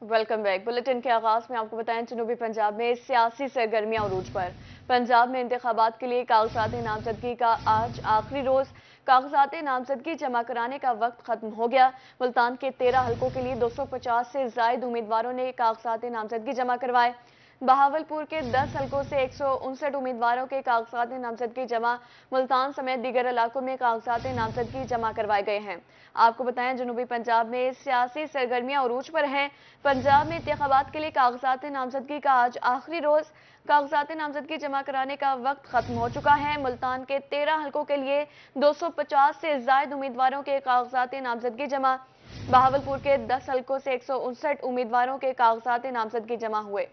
Welcome back. Bulletin के आगाज में आपको बताएं, जनूबी पंजाब में सियासी सरगर्मियां उरूज पर। पंजाब में इंतखाबात के लिए कागजात नामजदगी का आज आखिरी रोज। कागजात नामजदगी जमा कराने का वक्त खत्म हो गया। मुल्तान के 13 हलकों के लिए 250 से जायद उम्मीदवारों ने कागजात नामजदगी जमा करवाए। बहावलपुर के 10 हलकों से 159 उम्मीदवारों के कागजात नामजदगी जमा। मुल्तान समेत दीगर इलाकों में कागजात नामजदगी जमा करवाए गए हैं। आपको बताएं, जनूबी पंजाब में सियासी सरगर्मियां उरूज पर हैं। पंजाब में इंतखाबात के लिए कागजात नामजदगी का आज आखिरी रोज। कागजात नामजदगी जमा कराने का वक्त खत्म हो चुका है। मुल्तान के 13 हलकों के लिए 250 से जायद उम्मीदवारों के कागजात नामजदगी जमा। बहावलपुर के 10 हलकों से 159 उम्मीदवारों के कागजात नामजदगी जमा हुए।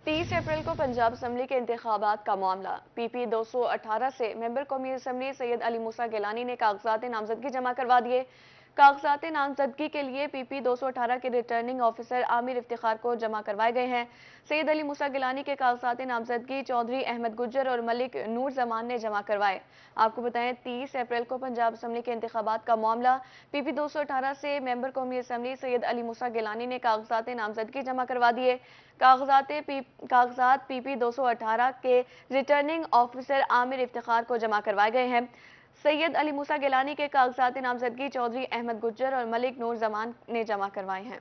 30 अप्रैल को पंजाब असम्बली के इंतखाबात का मामला। पीपी 218 से मेंबर कौमी असम्बली सैयद अली मूसा गिलानी ने कागजात नामजदगी जमा करवा दिए। कागजात नामजदगी के लिए पीपी 218 के रिटर्निंग ऑफिसर आमिर इफ्तिखार को जमा करवाए गए हैं। सैयद अली मूसा गिलानी के कागजात नामजदगी चौधरी अहमद गुज्जर और मलिक नूर जमान ने जमा करवाए। आपको बताएं, 30 अप्रैल को पंजाब असम्बली के इंतखाबात का मामला। पीपी 218 से मेंबर कौमी असम्बली सैयद अली मूसा गिलानी ने कागजात नामजदगी जमा करवा दिए। कागजात पीपी 218 के रिटर्निंग ऑफिसर आमिर इफ्तिखार को जमा करवाए गए हैं। सैयद अली मूसा गिलानी के कागजात नामजदगी चौधरी अहमद गुज्जर और मलिक नूर जमान ने जमा करवाए हैं।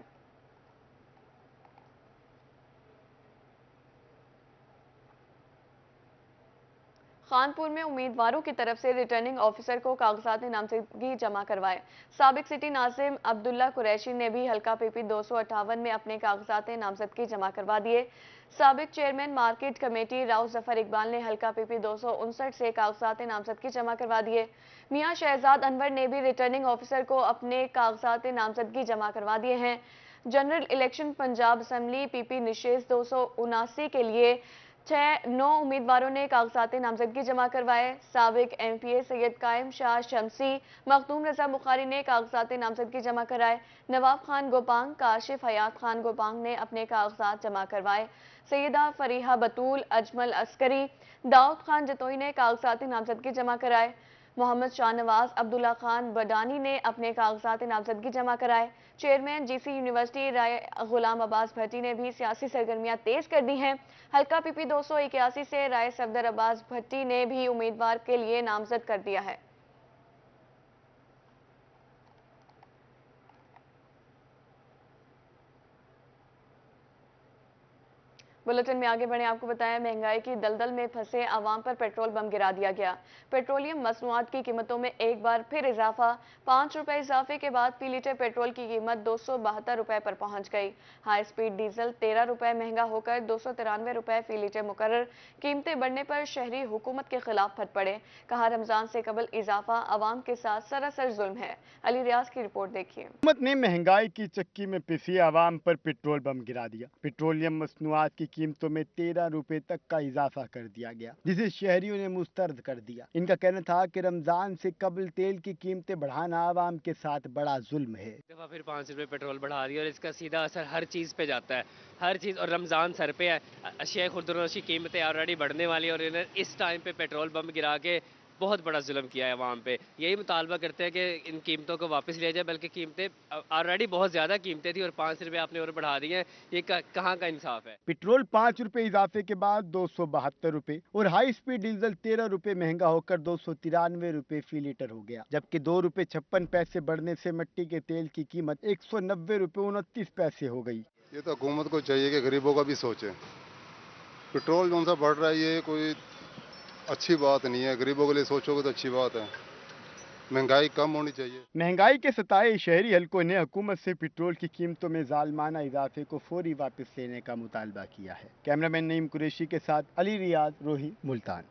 खानपुर में उम्मीदवारों की तरफ से रिटर्निंग ऑफिसर को कागजात नामजदगी जमा करवाए। साबिक सिटी नाजिम अब्दुल्ला कुरैशी ने भी हल्का पीपी 258 में अपने कागजात नामजदगी जमा करवा दिए। साबिक chairman market committee Rao Zafar Iqbal ने हल्का पीपी 259 से कागजात नामजदगी जमा करवा दिए। मियां शहजाद अनवर ने भी रिटर्निंग ऑफिसर को अपने कागजात नामजदगी जमा करवा दिए हैं। General election Punjab assembly PP निशेष 279 के लिए 9 उम्मीदवारों ने कागजात नामजदगी जमा करवाए। साबिक एमपीए सैयद कायम शाह शमसी, मखदूम रजा बुखारी ने कागजात नामजदगी जमा कराए। नवाब खान गोपांग, काशिफ हयात खान गोपांग ने अपने कागजात जमा करवाए। सैयदा फरीहा बतूल, अजमल अस्करी, दाऊद खान जतोई ने कागजात नामजदगी जमा कराए। मोहम्मद शाहनवाज, अब्दुल्ला खान बडानी ने अपने कागजात नामजदगी जमा कराए। चेयरमैन जीसी यूनिवर्सिटी राय गुलाम अब्बास भट्टी ने भी सियासी सरगर्मियां तेज कर दी हैं। हल्का पीपी 281 से राय सफदर अब्बास भट्टी ने भी उम्मीदवार के लिए नामजद कर दिया है। बुलेटिन में आगे बढ़े, आपको बताया, महंगाई की दलदल में फंसे आवाम पर पेट्रोल बम गिरा दिया गया। पेट्रोलियम मसनूआत की कीमतों में एक बार फिर इजाफा। 5 रुपए इजाफे के बाद फी लीटर पेट्रोल की कीमत 272 रुपए पर पहुंच गई। हाई स्पीड डीजल 13 रुपए महंगा होकर 293 रुपए फी लीटर मुकर्रर। कीमतें बढ़ने पर शहरी हुकूमत के खिलाफ फट पड़े। कहा, रमजान से कबल इजाफा आवाम के साथ सरासर जुल्म है। अली रियाज की रिपोर्ट देखिए। हुकूमत ने महंगाई की चक्की में पिसी आवाम पर पेट्रोल बम गिरा दिया। पेट्रोलियम मसनूआत की कीमतों में 13 रुपए तक का इजाफा कर दिया गया, जिसे शहरियों ने मुस्तरद कर दिया। इनका कहना था कि रमजान से कबल तेल की कीमतें बढ़ाना आवाम के साथ बड़ा जुल्म है। दफा फिर 5 रुपए पेट्रोल बढ़ा दिया और इसका सीधा असर हर चीज़ पे जाता है, हर चीज़। और रमज़ान सर पे है, अशिया खुर्दनोश की कीमतें ऑलरेडी बढ़ने वाली और इन्हें इस टाइम पे पेट्रोल बम गिरा के बहुत बड़ा जुल्म किया है अवाम पे। यही मुतालबा करते हैं कि इन कीमतों को वापस लिया जाए, बल्कि कीमतें ऑलरेडी बहुत ज़्यादा कीमतें थी और 5 रुपये आपने और बढ़ा दी हैं। ये कहाँ का इंसाफ है। पेट्रोल 5 रुपए इजाफे के बाद 272 रुपए और हाई स्पीड डीजल 13 रुपए महंगा होकर 293 रुपए फी लीटर हो गया, जबकि 2 रुपए 56 पैसे बढ़ने से मिट्टी के तेल की कीमत 190 रुपए 29 पैसे हो गई। ये तो हुकूमत को चाहिए कि गरीबों का भी सोचे। पेट्रोल जो सा बढ़ रहा है ये कोई अच्छी बात नहीं है, गरीबों के लिए सोचोगे तो अच्छी बात है। महंगाई कम होनी चाहिए। महंगाई के सताए शहरी हलकों ने हुकूमत से पेट्रोल की कीमतों में जालमाना इजाफे को फौरी वापस लेने का मुतालबा किया है। कैमरामैन नईम कुरैशी के साथ अली रियाज, रोही, मुल्तान।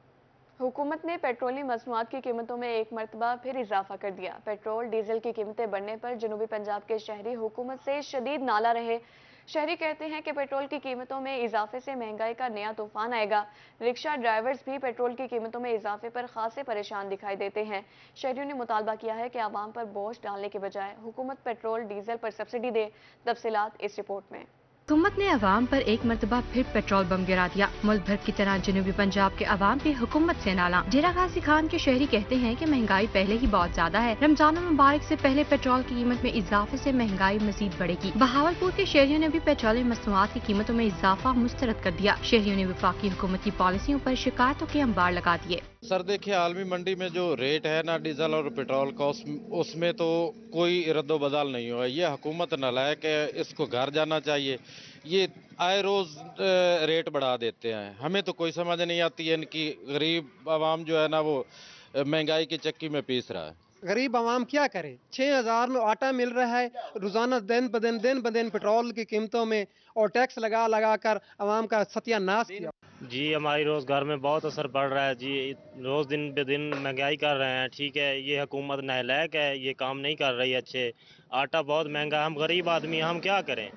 हुकूमत ने पेट्रोलियम मसनूआत की कीमतों में एक मरतबा फिर इजाफा कर दिया। पेट्रोल डीजल की कीमतें बढ़ने पर जनूबी पंजाब के शहरी हुकूमत से शदीद नाला रहे। शहरी कहते हैं कि पेट्रोल की कीमतों में इजाफे से महंगाई का नया तूफान आएगा। रिक्शा ड्राइवर्स भी पेट्रोल की कीमतों में इजाफे पर खासे परेशान दिखाई देते हैं। शहरियों ने मुतालबा किया है कि आवाम पर बोझ डालने के बजाय हुकूमत पेट्रोल डीजल पर सब्सिडी दे। तफसीलात इस रिपोर्ट में। हुकूमत ने अवाम पर एक मरतबा फिर पेट्रोल बम गिरा दिया। मुल्क भर की तरह जनूबी पंजाब के अवाम भी हुकूमत से नाला। डेरा गाजी खान के शहरी कहते हैं कि महंगाई पहले ही बहुत ज्यादा है। रमजान मुबारक से पहले पेट्रोल की कीमत में इजाफे से महंगाई मजीद बढ़ेगी। बहावलपुर के शहरियों ने भी पेट्रोलियम मसनूआत की कीमतों में इजाफा मुस्तरद कर दिया। शहरियों ने वफाकी हुकूमत की पॉलिसियों पर शिकायतों के अंबार लगा दिए। सर देखिए, आलमी मंडी में जो रेट है ना डीजल और पेट्रोल का, उसमें तो कोई रद्दोबदल नहीं हुआ। ये हुकूमत नालायक है, इसको घर जाना चाहिए। ये आए रोज रेट बढ़ा देते हैं, हमें तो कोई समझ नहीं आती है इनकी। गरीब आवाम जो है ना वो महंगाई की चक्की में पीस रहा है। गरीब आवाम क्या करे? 6,000 में आटा मिल रहा है, रोजाना दिन ब दिन पेट्रोल की कीमतों में और टैक्स लगा लगा कर आवाम का सत्यानाश किया। जी हमारी रोजगार में बहुत असर पड़ रहा है जी। रोज दिन बे दिन महंगाई कर रहे हैं। ठीक है, ये हुकूमत नालायक है, ये काम नहीं कर रही अच्छे। आटा बहुत महंगा, हम गरीब आदमी हम क्या करें?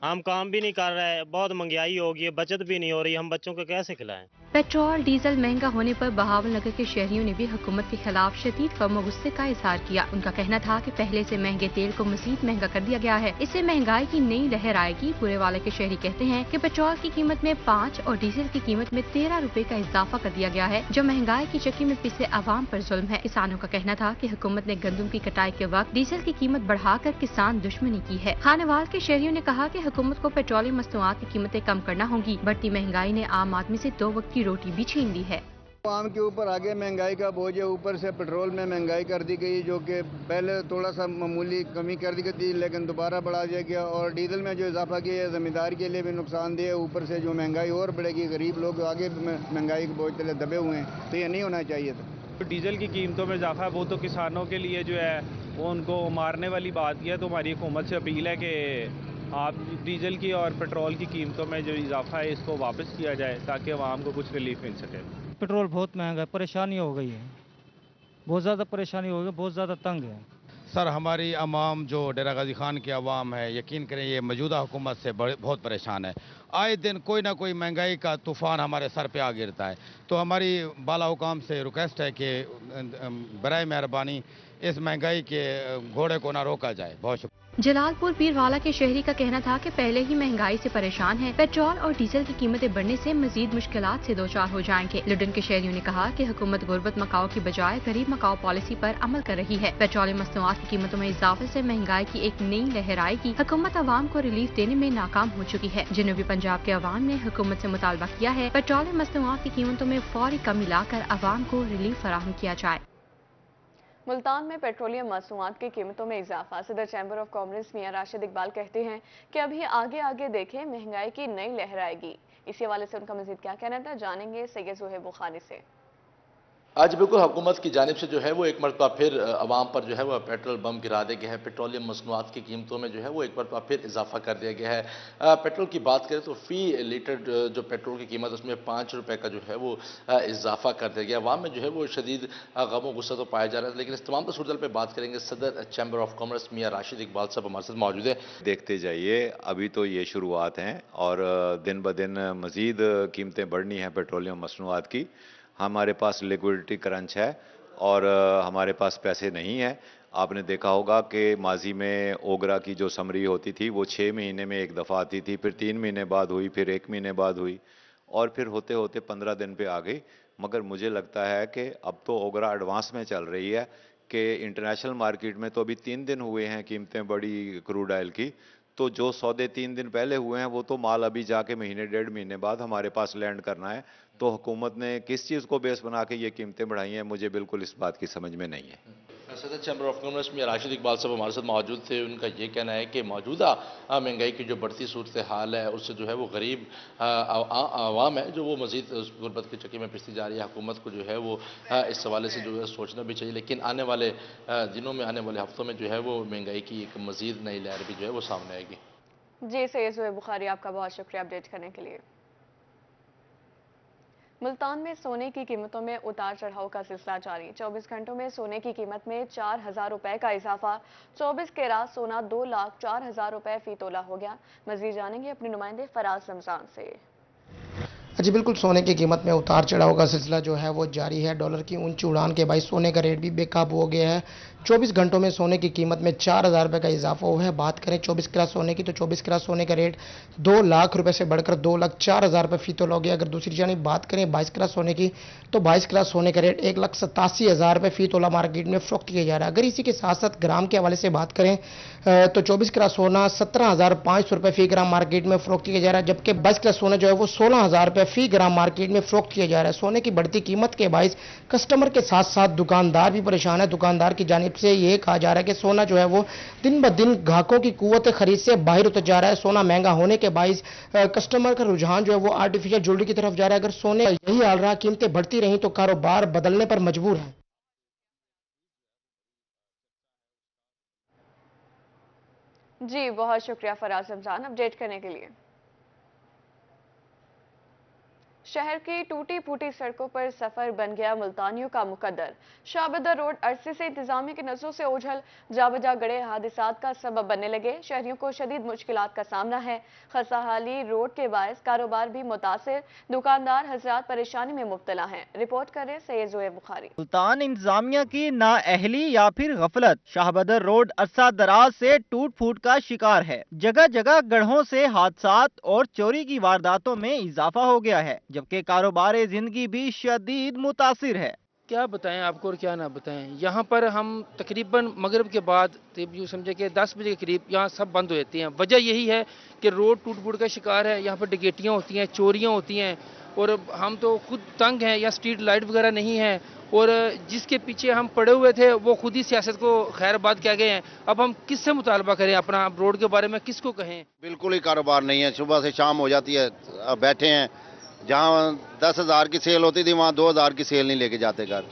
हम काम भी नहीं कर रहे हैं, बहुत महंगाई हो गई है, बचत भी नहीं हो रही, हम बच्चों को कैसे खिलाएं? पेट्रोल डीजल महंगा होने पर बहावल नगर के शहरियों ने भी हुकूमत के खिलाफ शदीद गम और गुस्से का इजहार किया। उनका कहना था कि पहले से महंगे तेल को मजीद महंगा कर दिया गया है, इससे महंगाई की नई लहर आएगी। पूरे वाले के शहरी कहते हैं कि पेट्रोल की कीमत में 5 और डीजल की कीमत में 13 रुपए का इजाफा कर दिया गया है, जो महंगाई की चक्की में पिसे आवाम पर जुल्म है। किसानों का कहना था कि हुकूमत ने गंदम की कटाई के वक्त डीजल की कीमत बढ़ाकर किसान दुश्मनी की है। खानेवाल के शहरियों ने कहा कि हुकूमत को पेट्रोलियम मसनूआत की कीमतें कम करना होगी। बढ़ती महंगाई ने आम आदमी से 2 वक्त की रोटी भी छीन ली है। आम के ऊपर आगे महंगाई का बोझ है, ऊपर से पेट्रोल में महंगाई कर दी गई, जो कि पहले थोड़ा सा मामूली कमी कर दी गई थी, लेकिन दोबारा बढ़ा दिया गया। और डीजल में जो इजाफा किया है ज़मींदार के लिए भी नुकसानदेह है। ऊपर से जो महंगाई और बढ़ेगी, गरीब लोग आगे महंगाई के बोझ तले दबे हुए हैं, तो ये नहीं होना चाहिए था। डीजल की कीमतों में इजाफा वो तो किसानों के लिए जो है वो उनको मारने वाली बात की है। तो हमारी हुकूमत से अपील है कि आप डीजल की और पेट्रोल की कीमतों में जो इजाफा है इसको वापस किया जाए, ताकि आवाम को कुछ रिलीफ मिल सके। पेट्रोल बहुत महंगा है, परेशानी हो गई है, बहुत ज़्यादा परेशानी हो गई, बहुत ज़्यादा तंग है। सर हमारी आवाम जो डेरा गाजी खान की आवाम है, यकीन करें ये मौजूदा हुकूमत से बहुत परेशान है। आए दिन कोई ना कोई महंगाई का तूफान हमारे सर पे आ गिरता है। तो हमारी बाला हुकाम से रिक्वेस्ट है कि बराए मेहरबानी इस महंगाई के घोड़े को ना रोका जाए। बहुत शुक्रिया। जलालपुर पीरवाला के शहरी का कहना था कि पहले ही महंगाई से परेशान है, पेट्रोल और डीजल की कीमतें बढ़ने से मजीद मुश्किलात से दो चार हो जाएंगे। लुडन के शहरियों ने कहा कि हुकूमत गुर्बत मकाओ की बजाय गरीब मकाओ पॉलिसी पर अमल कर रही है। पेट्रोलियम मसनूआत की कीमतों में इजाफे से महंगाई की एक नई लहर आएगी। हुकूमत आवाम को रिलीफ देने में नाकाम हो चुकी है। जनूबी पंजाब के अवाम ने हुकूमत से मुतालबा किया है पेट्रोलियम मसनूआत की कीमतों में फौरी कमी लाकर अवाम को रिलीफ फराहम किया जाए। मुल्तान में पेट्रोलियम मसनूआत की कीमतों में इजाफा। सदर चैम्बर ऑफ कॉमर्स मियां राशिद इकबाल कहते हैं कि अभी आगे आगे देखें, महंगाई की नई लहर आएगी। इसी हवाले से उनका मजीद क्या कहना था, जानेंगे सैयद ज़ुहैब बुखारी से। आज बिल्कुल हुकूमत की जानिब से जो है वो एक मरतबा फिर आवाम पर जो है वो पेट्रोल बम गिरा दिया गया है। पेट्रोलियम मसनूआत की कीमतों में जो है वो एक मरतबा फिर इजाफा कर दिया गया है। पेट्रोल की बात करें तो फ़ी लीटर जो पेट्रोल की कीमत उसमें 5 रुपये का जो है वो इजाफा कर दिया गया। आवाम में जो है वो शदीद गम गुस्सा तो पाया जा रहा है, लेकिन इस तमाम सूरत पर बात करेंगे। सदर चैम्बर ऑफ कॉमर्स मियां राशिद इकबाल साहब हमारे साथ मौजूद है। देखते जाइए, अभी तो ये शुरुआत हैं और दिन ब दिन मज़ीद कीमतें बढ़नी हैं पेट्रोलियम मसनूआत की। हमारे पास लिक्विडिटी क्रंच है और हमारे पास पैसे नहीं हैं। आपने देखा होगा कि माजी में ओगरा की जो समरी होती थी वो 6 महीने में एक दफ़ा आती थी, फिर 3 महीने बाद हुई, फिर 1 महीने बाद हुई और फिर होते होते 15 दिन पे आ गई। मगर मुझे लगता है कि अब तो ओगरा एडवांस में चल रही है कि इंटरनेशनल मार्केट में तो अभी 3 दिन हुए हैं कीमतें बढ़ी क्रूड ऑयल की, तो जो सौदे 3 दिन पहले हुए हैं वो तो माल अभी जाके महीने 1.5 महीने बाद हमारे पास लैंड करना है। तो हुकूमत ने किस चीज़ को बेस बना के ये कीमतें बढ़ाई हैं, मुझे बिल्कुल इस बात की समझ में नहीं है। सदर चैम्बर ऑफ कॉमर्स में राशिद इकबाल साहब हमारे साथ मौजूद थे। उनका ये कहना है कि मौजूदा महंगाई की जो बढ़ती सूरत हाल है उससे जो है वो गरीब आवाम है जो वो मज़ीद गुर्बत की चक्की में पिसती जा रही है। हुकूमत को जो है वो इस हवाले से जो है सोचना भी चाहिए, लेकिन आने वाले दिनों में, आने वाले हफ्तों में जो है वो महंगाई की एक मज़ीद नई लहर भी जो है वो सामने आएगी। जी सैयद ज़ुहैब बुखारी, आपका बहुत शुक्रिया अपडेट करने के लिए। मुल्तान में सोने की कीमतों में उतार चढ़ाव का सिलसिला जारी। 24 घंटों में सोने की कीमत में 4,000 रुपए का इजाफा। 24 कैरात सोना 2,04,000 रुपए फी तोला हो गया। मजीद जानेंगे अपने नुमाइंदे फराज रमजान से। जी बिल्कुल, सोने की कीमत में उतार चढ़ाव का सिलसिला जो है वो जारी है। डॉलर की ऊंची उड़ान के बाईस सोने का रेट भी बेकाबू हो गया है। 24 घंटों में सोने की कीमत में 4,000 रुपये का इजाफा हुआ है। बात करें 24 कैरेट सोने की, तो 24 कैरेट सोने का रेट 2 लाख रुपए से बढ़कर 2,04,000 रुपये फी तोला हो गया। अगर दूसरी जानिब बात करें 22 कैरेट सोने की, तो 22 कैरेट सोने का रेट 1,87,000 रुपये फी तोला मार्केट में फरोख्त किया जा रहा है। अगर इसी के साथ साथ ग्राम के हवाले से बात करें तो 24 कैरेट सोना 17,500 रुपये फी ग्राम मार्केट में फरोख्त किया जा रहा है, जबकि 22 कैरेट सोना जो है वो 16,000 रुपये फी ग्राम मार्केट में फरोख्त किया जा रहा है। सोने की बढ़ती कीमत के बायस कस्टमर के साथ साथ दुकानदार भी परेशान है। दुकानदार की जानिब से ये कहा जा रहा है कि सोना जो है वो दिन ब दिन ग्राहकों की कुव्वत खरीद से बाहर उतर जा रहा है। सोना महंगा होने के बायस कस्टमर का रुझान जो है वो आर्टिफिशियल ज्वेलरी की तरफ जा रहा है। अगर सोने यही हाल रहा, कीमतें बढ़ती रही तो कारोबार बदलने पर मजबूर है। जी बहुत शुक्रिया फराज रमजान अपडेट करने के लिए। शहर की टूटी फूटी सड़कों पर सफर बन गया मुल्तानियों का मुकद्दर। शाहबदर रोड अरसे से इंतजामिया की नजरों से ओझल जाबजा गड़े हादिसात का सबब बनने लगे। शहरियों को शदीद मुश्किलात का सामना है। खस्ताहाली रोड के बायस कारोबार भी मुतासिर, दुकानदार हजरात परेशानी में मुब्तला हैं। रिपोर्ट करे सैयद जोए बुखारी। मुल्तान इंतजामिया की नाअहली या फिर गफलत शाहबदर रोड अरसा दराज से टूट फूट का शिकार है। जगह जगह गढ़ों से हादसात और चोरी की वारदातों में इजाफा हो गया है, जबकि कारोबार जिंदगी भी शदीद मुतासिर है। क्या बताएं आपको और क्या ना बताएं। यहाँ पर हम तकरीबन मगरिब के बाद यूँ समझे कि 10 बजे के करीब यहाँ सब बंद हो जाती हैं। वजह यही है कि रोड टूट फूट का शिकार है। यहाँ पर डकैतियाँ होती हैं, चोरियाँ होती हैं और हम तो खुद तंग हैं। यहाँ स्ट्रीट लाइट वगैरह नहीं है और जिसके पीछे हम पड़े हुए थे वो खुद ही सियासत को खैरबाद कह गए हैं। अब हम किससे मुतालबा करें, अपना रोड के बारे में किसको कहें। बिल्कुल ही कारोबार नहीं है। सुबह से शाम हो जाती है, अब बैठे हैं। जहाँ 10,000 की सेल होती थी वहाँ 2,000 की सेल नहीं लेके जाते घर।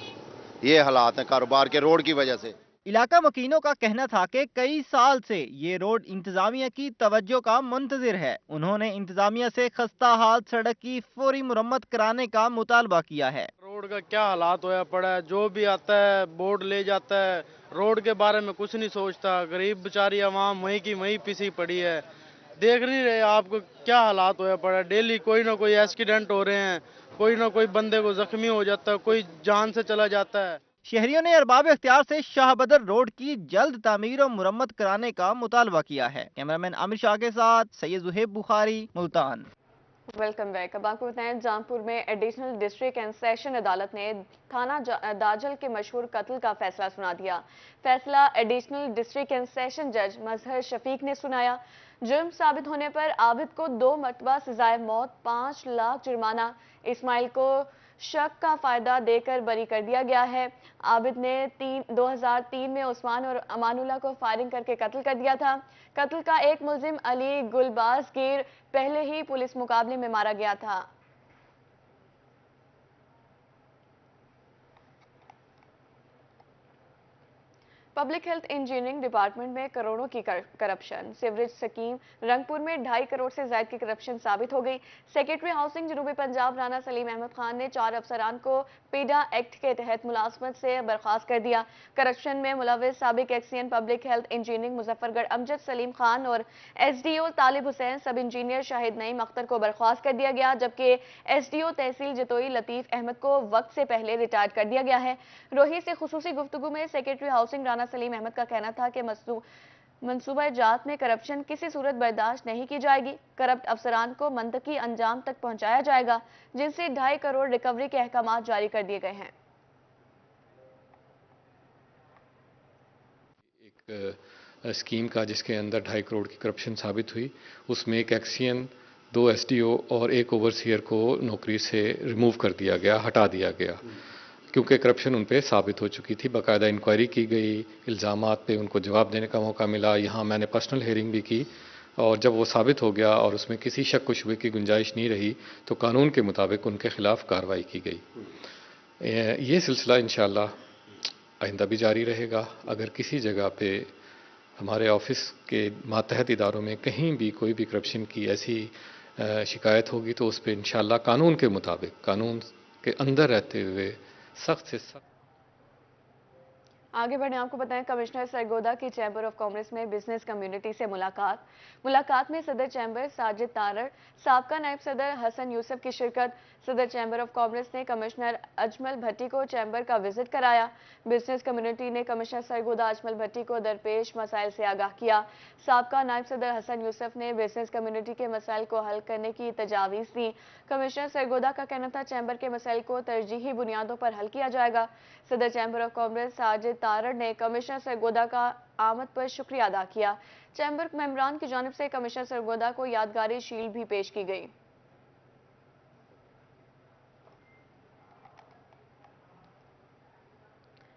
ये हालात हैं कारोबार के रोड की वजह से। इलाका मकीनों का कहना था कि कई साल से ये रोड इंतजामिया की तवज्जो का मुंतजिर है। उन्होंने इंतजामिया से खस्ता हाल सड़क की फौरी मुरम्मत कराने का मुतालबा किया है। रोड का क्या हालात होया पड़ा है, जो भी आता है बोर्ड ले जाता है, रोड के बारे में कुछ नहीं सोचता। गरीब बेचारी आवाम वहीं की वहीं पिसी पड़ी है। देख नहीं रहे आपको क्या हालात होया पड़ा है। डेली कोई ना कोई एक्सीडेंट हो रहे हैं, कोई ना कोई बंदे को जख्मी हो जाता है, कोई जान से चला जाता है। शहरियों ने अरबाब इख्तियार से शाहबदर रोड की जल्द तामीर और मुरम्मत कराने का मुतालबा किया है। कैमरामैन आमिर शाह के साथ सैयद जुहेब बुखारी, मुल्तान। Welcome back. अब आपको बताएं जामपुर में एडिशनल डिस्ट्रिक्ट एंड सेशन अदालत ने थाना दाजल के मशहूर कत्ल का फैसला सुना दिया। फैसला एडिशनल डिस्ट्रिक्ट एंड सेशन जज मजहर शफीक ने सुनाया। जुर्म साबित होने पर आबिद को 2 मरतबा सजाए मौत, 5 लाख जुर्माना, इस्माइल को शक का फायदा देकर बरी कर दिया गया है। आबिद ने 2003 में उस्मान और अमानुल्लाह को फायरिंग करके कत्ल कर दिया था। कत्ल का एक मुलजिम अली गुलबाज गिर पहले ही पुलिस मुकाबले में मारा गया था। पब्लिक हेल्थ इंजीनियरिंग डिपार्टमेंट में करोड़ों की करप्शन। सीवरेज स्कीम रंगपुर में 2.5 करोड़ से ज्यादा की करप्शन साबित हो गई। सेक्रेटरी हाउसिंग जनूबी पंजाब राना सलीम अहमद खान ने 4 अफसरान को पीडा एक्ट के तहत मुलाजमत से बर्खास्त कर दिया। करप्शन में मुलविस साबिक XEN public health engineering Muzaffargarh Amjad Salim Khan और एसडीओ तालिब हुसैन, सब इंजीनियर शाहिद नईम अख्तर को बर्खास्त कर दिया गया, जबकि एसडीओ तहसील जतोई लतीफ अहमद को वक्त से पहले रिटायर्ड कर दिया गया है। रोही से खुसूसी गुफ्तगू में सेक्रेटरी हाउसिंग राना सलीम अहमद का कहना था कि मंसूबा जात में करप्शन किसी सूरत बर्दाश्त नहीं की जाएगी। करप्ट अफसरान को मंतकी अंजाम तक पहुंचाया जाएगा, जिनसे 2.5 करोड़ रिकवरी के अहकाम जारी कर दिए गए हैं। एक स्कीम का जिसके अंदर 2.5 करोड़ की करप्शन साबित हुई, उसमें एक एक्सीएन, 2 एसडीओ और 1 ओवरसीयर को नौकरी से रिमूव कर दिया गया, हटा दिया गया, क्योंकि करप्शन उन पे साबित हो चुकी थी। बाकायदा इंक्वायरी की गई, इल्ज़ामात पे उनको जवाब देने का मौका मिला। यहाँ मैंने पर्सनल हेयरिंग भी की और जब वो साबित हो गया और उसमें किसी शक व शुबे की गुंजाइश नहीं रही तो कानून के मुताबिक उनके खिलाफ कार्रवाई की गई। ये सिलसिला इंशाअल्लाह आइंदा भी जारी रहेगा। अगर किसी जगह पे हमारे ऑफिस के मातहत इदारों में कहीं भी कोई भी करप्शन की ऐसी शिकायत होगी तो उस पर इंशाअल्लाह कानून के मुताबिक, कानून के अंदर रहते हुए सख्त से सख्त। आगे बढ़े आपको बताएं, कमिश्नर सरगोदा की चैम्बर ऑफ कॉमर्स में बिजनेस कम्युनिटी से मुलाकात में सदर चैम्बर साजिद तारड़, साबका नायब सदर हसन यूसुफ की शिरकत। सदर चैम्बर ऑफ कॉमर्स ने कमिश्नर अजमल भट्टी को चैम्बर का विजिट कराया। बिजनेस कम्युनिटी ने कमिश्नर सरगोदा अजमल भट्टी को दरपेश मसाइल से आगाह किया। साबका नायब सदर हसन यूसुफ ने बिजनेस कम्युनिटी के मसाइल को हल करने की तजावीज़ दी। कमिश्नर सरगोदा का कहना था चैम्बर के मसाइल को तरजीही बुनियादों पर हल किया जाएगा। सदर chamber of commerce Sajid Tarar ने कमिश्नर सरगोदा का आमद पर शुक्रिया अदा किया। चैम्बर मेंबरान की जानिब से कमिश्नर सरगोदा को यादगारी शील्ड भी पेश की गई।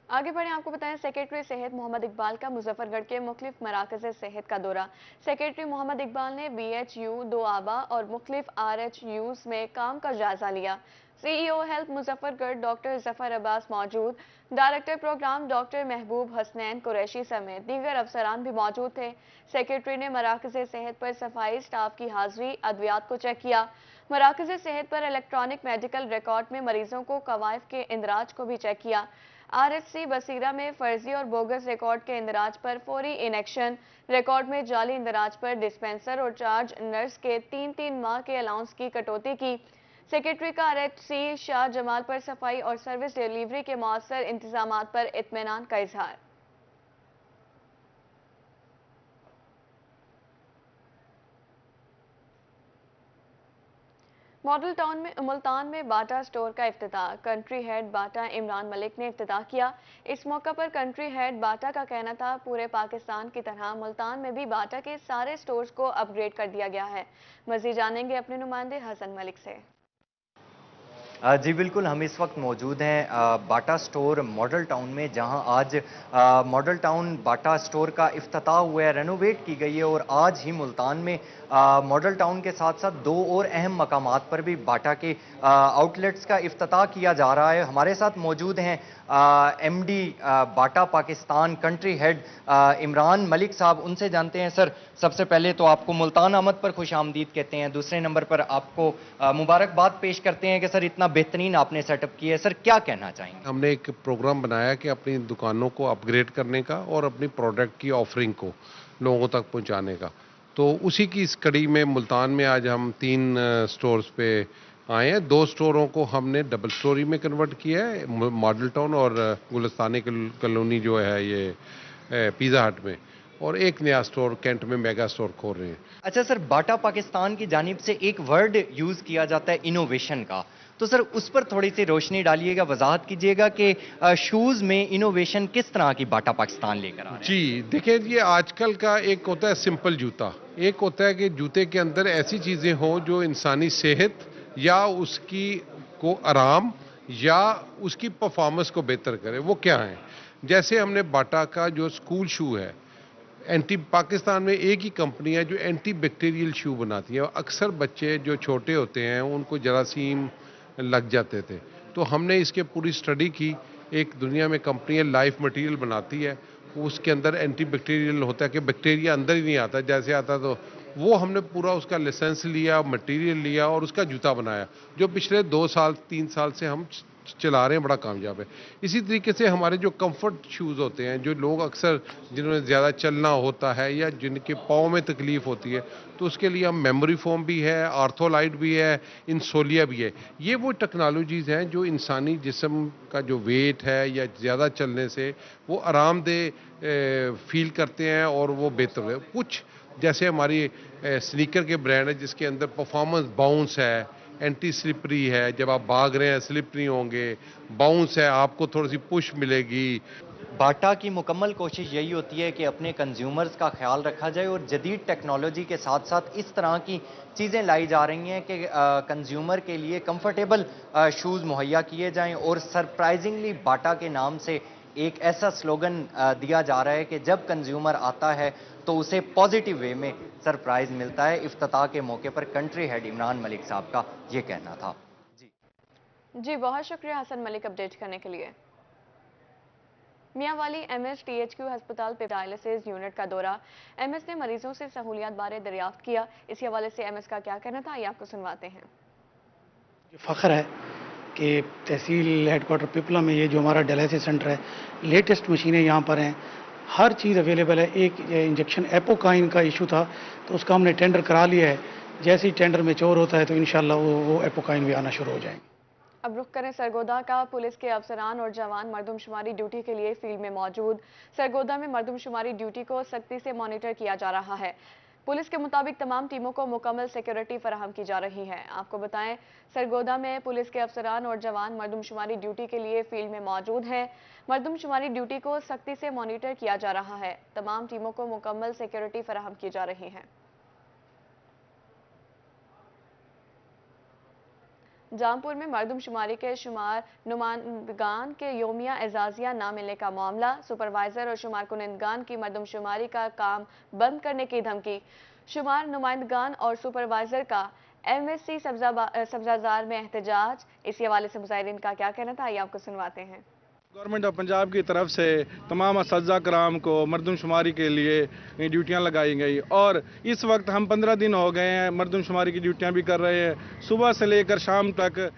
आगे बढ़े आपको बताएं, सेक्रेटरी सेहत मोहम्मद इकबाल का मुजफ्फरगढ़ के मुख्तलिफ मराकज़ सेहत का दौरा। सेक्रेटरी मोहम्मद इकबाल ने BHU दोआबा और मुख्तलिफ RHUs में काम का जायजा लिया। CEO health Muzaffargarh doctor Zafar Abbas मौजूद, डायरेक्टर प्रोग्राम डॉक्टर महबूब हसनैन कुरैशी समेत दीगर अफसरान भी मौजूद थे। सेक्रेटरी ने मराकज़ सेहत पर सफाई स्टाफ की हाजिरी, अद्वियात को चेक किया। मराकज़ सेहत पर इलेक्ट्रॉनिक मेडिकल रिकॉर्ड में मरीजों को कवायफ के इंदराज को भी चेक किया। RHC बसीरा में फर्जी और बोगस रिकॉर्ड के इंदराज पर फौरी इनेक्शन, रिकॉर्ड में जाली इंदराज पर डिस्पेंसर और चार्ज नर्स के 3-3 माह के अलाउंस की कटौती की। सेक्रेटरी का RHC शाह जमाल पर सफाई और सर्विस डिलीवरी के मौसर इंतजामात पर इत्मीनान का इजहार। मॉडल टाउन में मुल्तान में बाटा स्टोर का इफ्तिताह, कंट्री हेड बाटा इमरान मलिक ने इफ्तिताह किया। इस मौका पर कंट्री हेड बाटा का कहना था पूरे पाकिस्तान की तरह मुल्तान में भी बाटा के सारे स्टोर्स को अपग्रेड कर दिया गया है। मज़ीद जानेंगे अपने नुमाइंदे हसन मलिक से। जी बिल्कुल, हम इस वक्त मौजूद हैं बाटा स्टोर मॉडल टाउन में, जहां आज मॉडल टाउन बाटा स्टोर का इफ्तिताह हुआ है, रेनोवेट की गई है और आज ही मुल्तान में मॉडल टाउन के साथ साथ 2 और अहम मकामात पर भी बाटा के आउटलेट्स का इफ्तिताह किया जा रहा है। हमारे साथ मौजूद हैं MD बाटा पाकिस्तान कंट्री हेड इमरान मलिक साहब। उनसे जानते हैं सर, सबसे पहले तो आपको मुल्तान आमद पर खुश आमदीद कहते हैं, दूसरे नंबर पर आपको मुबारकबाद पेश करते हैं कि सर इतना बेहतरीन आपने सेटअप किया है। सर क्या कहना चाहेंगे? हमने एक प्रोग्राम बनाया कि अपनी दुकानों को अपग्रेड करने का और अपनी प्रोडक्ट की ऑफरिंग को लोगों तक पहुंचाने का, तो उसी की इस कड़ी में मुल्तान में आज हम 3 स्टोर्स पे आए हैं। 2 स्टोरों को हमने डबल स्टोरी में कन्वर्ट किया है, मॉडल टाउन और गुलिस्तानी कॉलोनी जो है ये पिज़्ज़ा हट में, और एक नया स्टोर कैंट में मेगा स्टोर खोल रहे हैं। अच्छा सर, बाटा पाकिस्तान की जानिब से एक वर्ड यूज़ किया जाता है इनोवेशन का, तो सर उस पर थोड़ी सी रोशनी डालिएगा, वजाहत कीजिएगा कि शूज़ में इनोवेशन किस तरह की बाटा पाकिस्तान लेकर आ रहा है। जी देखिए, ये आजकल का एक होता है सिंपल जूता, एक होता है कि जूते के अंदर ऐसी चीज़ें हों जो इंसानी सेहत या उसकी को आराम या उसकी परफॉर्मेंस को बेहतर करे। वो क्या है? जैसे हमने बाटा का जो स्कूल शू है, पाकिस्तान में एक ही कंपनी है जो एंटी बैक्टीरियल शू बनाती है। अक्सर बच्चे जो छोटे होते हैं उनको जरासीम लग जाते थे, तो हमने इसके पूरी स्टडी की। एक दुनिया में कंपनी है लाइफ मटेरियल बनाती है, उसके अंदर एंटी बैक्टीरियल होता है कि बैक्टीरिया अंदर ही नहीं आता, जैसे आता तो वो हमने पूरा उसका लाइसेंस लिया, मटेरियल लिया और उसका जूता बनाया, जो पिछले 2 साल 3 साल से हम चला रहे हैं, बड़ा कामयाब है। इसी तरीके से हमारे जो कंफर्ट शूज़ होते हैं, जो लोग अक्सर जिन्होंने ज़्यादा चलना होता है या जिनके पाँव में तकलीफ़ होती है, तो उसके लिए हम मेमोरी फोम भी है, आर्थोलाइट भी है, इंसोलिया भी है। ये वो टेक्नोलॉजीज़ हैं जो इंसानी जिस्म का जो वेट है या ज़्यादा चलने से वो आरामदेह फील करते हैं और वो बेहतर है। कुछ जैसे हमारी स्नीकर के ब्रांड है जिसके अंदर परफॉर्मेंस बाउंस है, एंटी स्लिपरी है, जब आप भाग रहे हैं स्लिप नहीं होंगे, बाउंस है, आपको थोड़ी सी पुश मिलेगी। बाटा की मुकम्मल कोशिश यही होती है कि अपने कंज्यूमर्स का ख्याल रखा जाए और जदीद टेक्नोलॉजी के साथ साथ इस तरह की चीज़ें लाई जा रही हैं कि कंज्यूमर के लिए कंफर्टेबल शूज़ मुहैया किए जाएं। और सरप्राइजिंगली बाटा के नाम से एक ऐसा स्लोगन दिया जा रहा है कि जब कंज्यूमर आता है तो उसे पॉजिटिव वे में सरप्राइज मिलता है। इफ्तिताह के मौके पर कंट्री हेड इमरान मलिक साहब का ये कहना था। जी बहुत शुक्रिया हसन मलिक अपडेट करने के लिए। मियांवाली MSTHQ अस्पताल पे डायलिसिस यूनिट का दौरा, MS ने मरीजों से सहूलियात बारे दरियाफ्त किया। इसी हवाले से MS का क्या कहना था, ये आपको सुनवाते हैं। फ़ख्र है कि तहसील हेडक्वार्टर पिपला में ये जो हमारा डायलिसिस सेंटर है, लेटेस्ट मशीनें यहाँ पर हैं, हर चीज़ अवेलेबल है। एक इंजेक्शन एपोकाइन का इशू था तो उसका हमने टेंडर करा लिया है। जैसे ही टेंडर मैच्योर होता है तो इंशाल्लाह वो एपोकाइन भी आना शुरू हो जाएंगे। अब रुख करें सरगोदा का। पुलिस के अफसरान और जवान मर्दमशुमारी ड्यूटी के लिए फील्ड में मौजूद। सरगोदा में मर्दमशुमारी ड्यूटी को सख्ती से मॉनिटर किया जा रहा है। पुलिस के मुताबिक तमाम टीमों को मुकम्मल सिक्योरिटी फराहम की जा रही है। आपको बताएं, सरगोदा में पुलिस के अफसरान और जवान मर्दमशुमारी ड्यूटी के लिए फील्ड में मौजूद हैं। मर्दमशुमारी ड्यूटी को सख्ती से मॉनिटर किया जा रहा है। तमाम टीमों को मुकम्मल सिक्योरिटी फराहम की जा रही है। जामपुर में मर्दमशुमारी के शुमार नुमाइंदगान के योमिया एजाजिया ना मिलने का मामला। सुपरवाइजर और शुमार कुनिंदगान की मर्दमशुमारी का काम बंद करने की धमकी। शुमार नुमाइंदगान और सुपरवाइजर का MSC सब्जाजार में एहतजाज। इसी हवाले से मुजाहिरीन का क्या कहना था, आइए आपको सुनवाते हैं। गवर्नमेंट ऑफ पंजाब की तरफ से तमाम असत्ज़ा कराम को मर्दमशुमारी के लिए ड्यूटियां लगाई गई और इस वक्त हम 15 दिन हो गए हैं मर्दमशुमारी की ड्यूटियां भी कर रहे हैं, सुबह से लेकर शाम तक।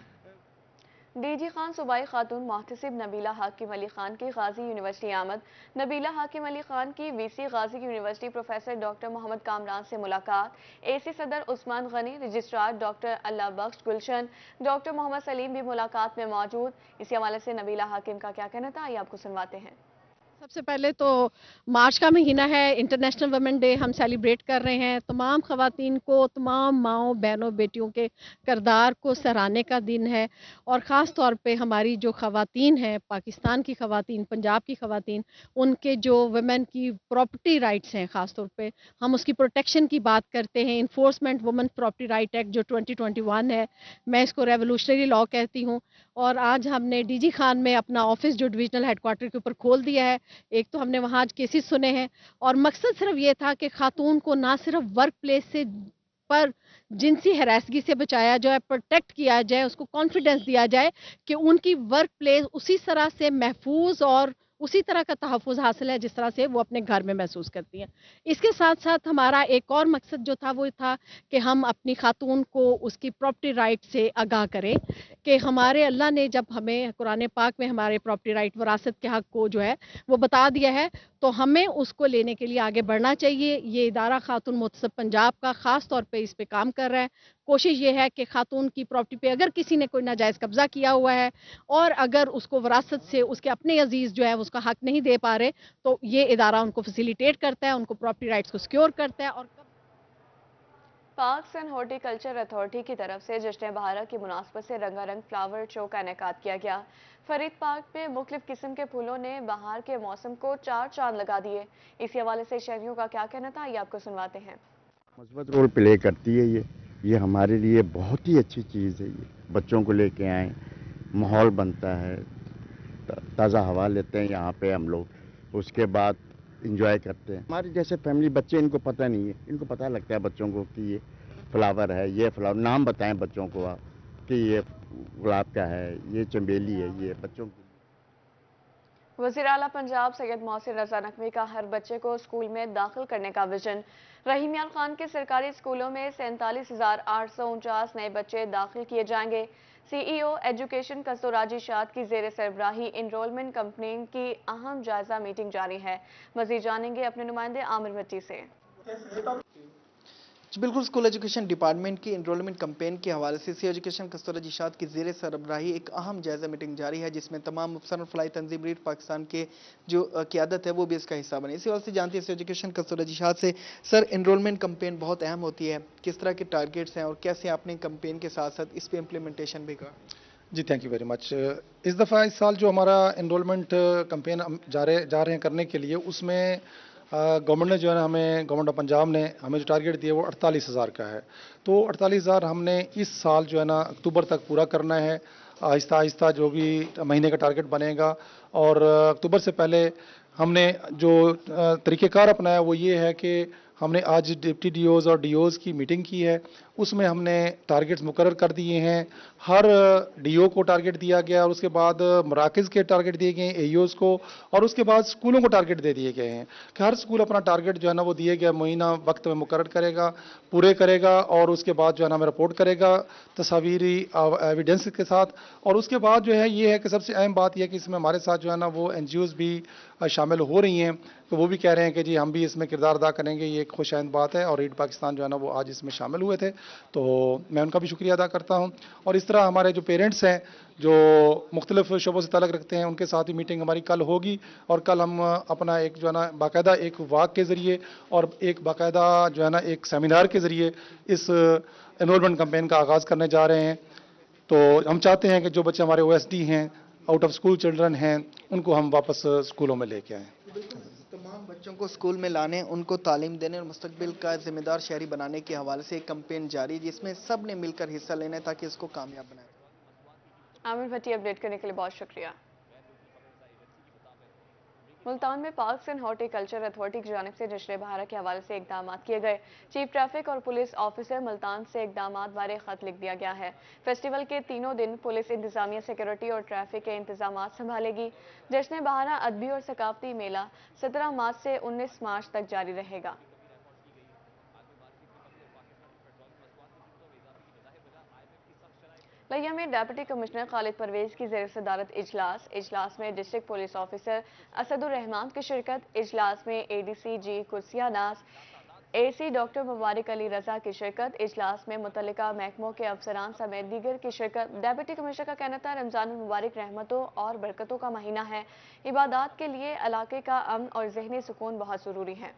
डीजी खान सूबाई खातून मोहतसिब नबीला हाकिम अली खान की गाजी यूनिवर्सिटी आमद। नबीला हाकिम अली खान की VC Ghazi university professor doctor Mohammad Kamran से मुलाकात। AC सदर Usman Ghani, registrar doctor Allah Bakhsh Gulshan, doctor Mohammad Saleem भी मुलाकात में मौजूद। इसी हवाले से नबीला हाकिम का क्या कहना था, आइए आपको सुनवाते हैं। सबसे पहले तो मार्च का महीना है, इंटरनेशनल वुमेन डे हम सेलिब्रेट कर रहे हैं। तमाम ख़वातीन को, तमाम माओं बहनों बेटियों के किरदार को सराहने का दिन है और ख़ास तौर पे हमारी जो ख़वातीन हैं, पाकिस्तान की ख़वातीन, पंजाब की ख़वातीन, उनके जो वुमेन की प्रॉपर्टी राइट्स हैं, ख़ास तौर पे हम उसकी प्रोटेक्शन की बात करते हैं। Enforcement women property right act जो 2021 है, मैं इसको रेवोल्यूशनरी लॉ कहती हूँ। और आज हमने DG खान में अपना ऑफिस जो डिविजनल हेडक्वार्टर के ऊपर खोल दिया है। एक तो हमने वहाँ आज केसेस सुने हैं और मकसद सिर्फ ये था कि खातून को ना सिर्फ वर्क प्लेस से पर जिनसी हरासगी से बचाया जाए, प्रोटेक्ट किया जाए, उसको कॉन्फिडेंस दिया जाए कि उनकी वर्क प्लेस उसी तरह से महफूज और उसी तरह का तहफ़्फ़ुज़ हासिल है जिस तरह से वो अपने घर में महसूस करती हैं। इसके साथ साथ हमारा एक और मकसद जो था वो था कि हम अपनी खातून को उसकी प्रॉपर्टी राइट से आगाह करें कि हमारे अल्लाह ने जब हमें कुरान पाक में हमारे प्रॉपर्टी राइट वरासत के हक़ को जो है वो बता दिया है तो हमें उसको लेने के लिए आगे बढ़ना चाहिए। ये इदारा खातून मुतसब पंजाब का ख़ास तौर पे इस पे काम कर रहा है। कोशिश ये है कि खातून की प्रॉपर्टी पे अगर किसी ने कोई नाजायज़ कब्ज़ा किया हुआ है और अगर उसको वरासत से उसके अपने अजीज़ जो है उसका हक़ नहीं दे पा रहे तो ये इदारा उनको फैसिलिटेट करता है, उनको प्रॉपर्टी राइट्स को सिक्योर करता है। और पार्क्स एंड हॉर्टिकल्चर अथॉरिटी की तरफ से जश्न बहार की मुनासबत से रंगारंग फ्लावर शो का इनेकाद किया गया। फरीद पार्क में मुख्तलिफ किस्म के फूलों ने बहार के मौसम को चार चांद लगा दिए। इसी हवाले से शहरियों का क्या कहना था, ये आपको सुनवाते हैं। मस्बत रोल प्ले करती है ये हमारे लिए बहुत ही अच्छी चीज़ है। ये बच्चों को लेके आए, माहौल बनता है, ताज़ा हवा लेते हैं यहाँ पे हम लोग, उसके बाद इंजॉय करते हैं। हमारे जैसे फैमिली बच्चे, इनको पता नहीं है, इनको पता लगता है बच्चों को कि ये फ्लावर है, ये फ्लावर नाम बताएं बच्चों को आप कि ये गुलाब का है, ये चमेली है, ये बच्चों को। वज़ीर आला पंजाब सैयद मोहसिन रज़ा नकवी का हर बच्चे को स्कूल में दाखिल करने का विजन। रहीमियाल खान के सरकारी स्कूलों में 47,849 नए बच्चे दाखिल किए जाएंगे। CEO एजुकेशन कस्तूराजी शाद की ज़ेर सरबराही इनरोलमेंट कंपेन की अहम जायजा मीटिंग जारी है। मज़ीद जानेंगे अपने नुमाइंदे आमिर भट्टी से। बिल्कुल, स्कूल एजुकेशन डिपार्टमेंट की इनरोलमेंट कैंपेन के हवाले से CEO एजुकेशन कस्तूराजी शाद की ज़ेर सरबराही एक अहम जायजा मीटिंग जारी है जिसमें तमाम मुफसर फलाई तंजीम रीड पाकिस्तान के जो क़यादत है वो भी इसका हिस्सा बने। इसी वजह से जानते हैं CEO एजुकेशन कस्तूराजी शाद से, सर इनरोलमेंट कैंपेन बहुत अहम होती है, किस तरह के टारगेट्स हैं और कैसे आपने कैंपेन के साथ साथ इस पर इम्प्लीमेंटेशन भी करा? जी थैंक यू वेरी मच। इस दफ़ा इस साल जो हमारा इनरोलमेंट कैंपेन जा रहे हैं करने के लिए, उसमें गवर्नमेंट ने जो है ना हमें, गवर्नमेंट ऑफ पंजाब ने हमें जो टारगेट दिया वो 48,000 का है। तो 48,000 हमने इस साल जो है ना अक्टूबर तक पूरा करना है। आहिस्ता आहिस्ता जो भी महीने का टारगेट बनेगा और अक्टूबर से पहले हमने जो तरीक़ेकार अपनाया वो ये है कि हमने आज डिप्टी DOs और DOs की मीटिंग की है। उसमें हमने टारगेट्स मुकर्रर कर दिए हैं। हर डीओ को टारगेट दिया गया और उसके बाद मराकज़ के टारगेट दिए गए हैं, एईओज़ को, और उसके बाद स्कूलों को टारगेट दे दिए गए हैं कि हर स्कूल अपना टारगेट जो है ना वो दिए गए महीना वक्त में मुकर्रर करेगा, पूरे करेगा और उसके बाद जो है ना हमें रिपोर्ट करेगा तस्वीरी एविडेंस के साथ। और उसके बाद जो है ये है कि सबसे अहम बात यह है कि इसमें हमारे साथ जो है ना वो एनजीओज़ भी शामिल हो रही हैं, तो वो भी कह रहे हैं कि जी हम भी इसमें किरदार अदा करेंगे। ये एक खुश आइंद बात है और रीड पाकिस्तान जो है ना वो आज इसमें शामिल हुए थे, तो मैं उनका भी शुक्रिया अदा करता हूँ। और इस तरह हमारे जो पेरेंट्स हैं जो मुख्तलिफ शोबों से ताल्लुक़ रखते हैं उनके साथ भी मीटिंग हमारी कल होगी और कल हम अपना एक जो है ना बाकायदा एक वाक के ज़रिए और एक बाकायदा जो है ना एक सेमिनार के ज़रिए इस एनरोलमेंट कैंपेन का आगाज़ करने जा रहे हैं। तो हम चाहते हैं कि जो बच्चे हमारे ओएसडी हैं, आउट ऑफ स्कूल चिल्ड्रन हैं, उनको हम वापस स्कूलों में लेके आएँ। तमाम बच्चों को स्कूल में लाने, उनको तालीम देने और मुस्तकबिल का जिम्मेदार शहरी बनाने के हवाले से एक कैंपेन जारी है जिसमें सब ने मिलकर हिस्सा लेना है ताकि इसको कामयाब बनाए। आमिर भट्टी अपडेट करने के लिए बहुत शुक्रिया। मुल्तान में पार्क्स एंड हॉर्टिकल्चर अथॉरिटी की जानिब से जश्न बहार के हवाले से इकदाम किए गए। चीफ ट्रैफिक और पुलिस ऑफिसर मुल्तान से इकदाम बारे खत लिख दिया गया है। फेस्टिवल के तीनों दिन पुलिस इंतजामिया सिक्योरिटी और ट्रैफिक के इंतजाम संभालेगी। जश्न बहार अदबी और सकाफती मेला 17 मार्च से 19 मार्च तक जारी रहेगा। लिया में डेप्यूटी कमिश्नर खालिद परवेज की ज़ेर सदारत इजलास में डिस्ट्रिक्ट पुलिस ऑफिसर असदुर रहमान की शिरकत। इजलास में एडीसी जी कुर्सिया नाज, एसी डॉक्टर मुबारक अली रजा की शिरकत। इजलास में मुतल्लिका महकमों के अफसरान समेत दीगर की शिरकत। डेप्यूटी कमिश्नर का कहना था रमजान मुबारक रहमतों और बरकतों का महीना है। इबादत के लिए इलाके का अमन और जहनी सुकून बहुत ज़रूरी है।